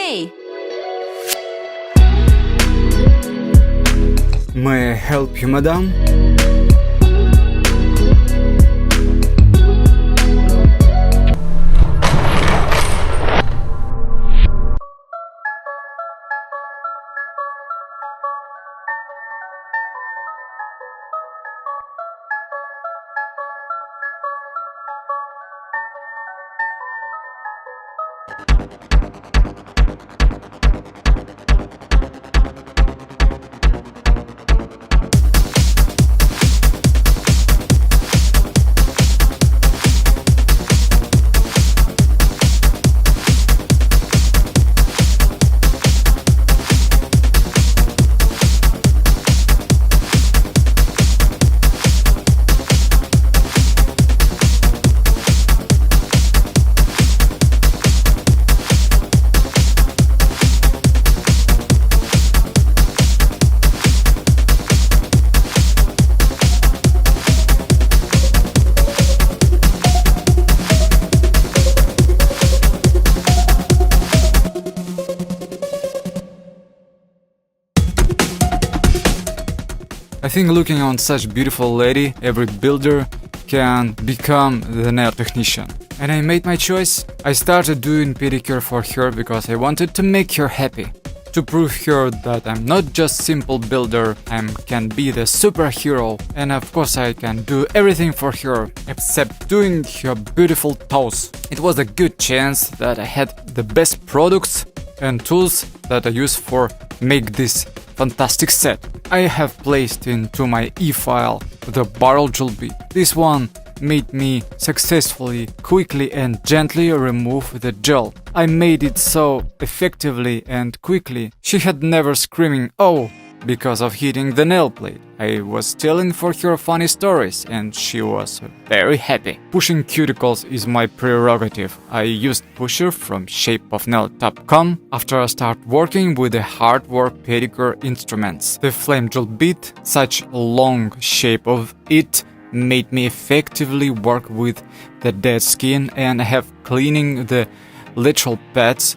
Okay. May I help you, madam? I think looking on such beautiful lady, every builder can become the nail technician. And I made my choice. I started doing pedicure for her because I wanted to make her happy. To prove her that I'm not just simple builder, I can be the superhero, and of course I can do everything for her except doing her beautiful toes. It was a good chance that I had the best products and tools that I use for make this fantastic set. I have placed into my e-file the barrel gel bit. This one made me successfully, quickly and gently remove the gel. I made it so effectively and quickly. She had never screaming "oh" because of hitting the nail plate. I was telling for her funny stories and she was very happy. Pushing cuticles is my prerogative. I used pusher from shapeofnail.com after I start working with the hard work pedicure instruments. The flame gel bit, such a long shape of it, made me effectively work with the dead skin and have cleaning the lateral pads.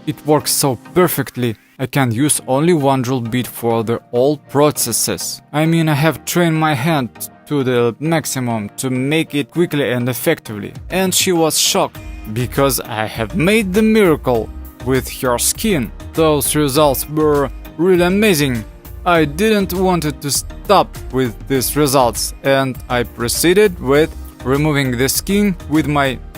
It works so perfectly. I can use only one drill bit for the all processes. I mean, I have trained my hand to the maximum to make it quickly and effectively. And she was shocked because I have made the miracle with her skin. Those results were really amazing. I didn't want to stop with these results and I proceeded with removing the skin with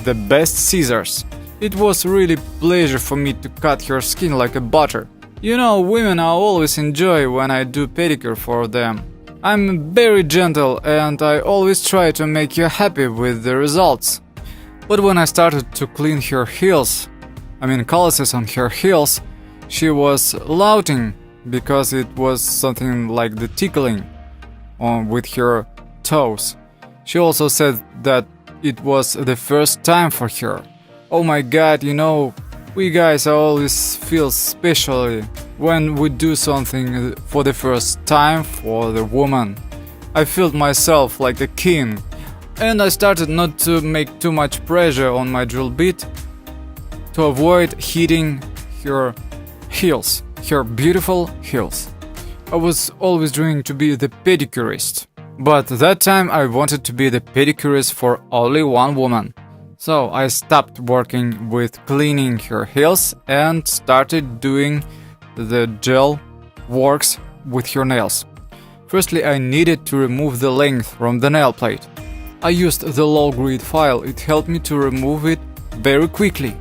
the best scissors. It was really pleasure for me to cut her skin like a butter. You know, women I always enjoy when I do pedicure for them. I'm very gentle and I always try to make you happy with the results. But when I started to clean her heels, calluses on her heels, she was louting because it was something like the tickling with her toes. She also said that it was the first time for her. Oh my god, you know, we guys always feel specially when we do something for the first time for the woman. I felt myself like a king, and I started not to make too much pressure on my drill bit to avoid hitting her heels, her beautiful heels. I was always dreaming to be the pedicurist, but that time I wanted to be the pedicurist for only one woman. So I stopped working with cleaning her heels and started doing the gel works with her nails. Firstly, I needed to remove the length from the nail plate. I used the low grit file, it helped me to remove it very quickly.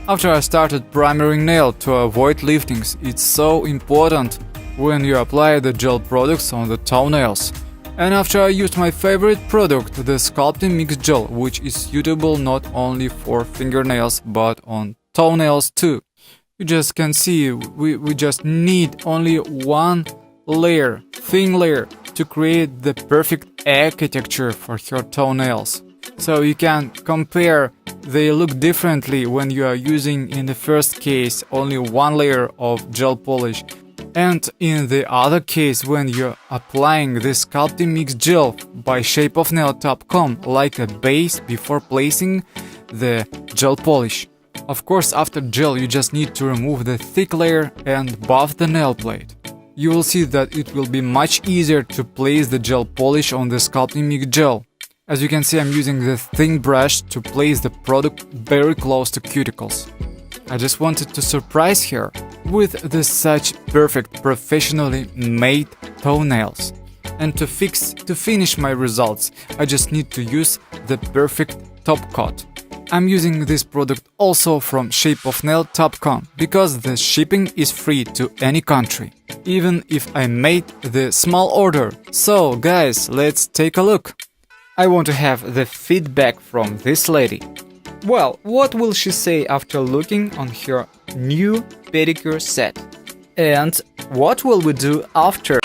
After I started primering nail to avoid liftings, it's so important when you apply the gel products on the toenails. And after I used my favorite product, the Sculpting Mix Gel, which is suitable not only for fingernails but on toenails too. You just can see we just need only one layer, thin layer, to create the perfect architecture for your toenails. So you can compare, they look differently when you are using in the first case only one layer of gel polish. And in the other case, when you're applying the Sculpting Mix Gel by shapeofnail.com like a base before placing the gel polish. Of course, after gel you just need to remove the thick layer and buff the nail plate. You will see that it will be much easier to place the gel polish on the sculpting mix gel. As you can see, I'm using the thin brush to place the product very close to cuticles. I just wanted to surprise her with such perfect professionally made toenails. And to finish my results, I just need to use the perfect top coat. I'm using this product also from shapeofnail.com because the shipping is free to any country, even if I made the small order. So guys, let's take a look. I want to have the feedback from this lady. Well, what will she say after looking on her new pedicure set? And what will we do after?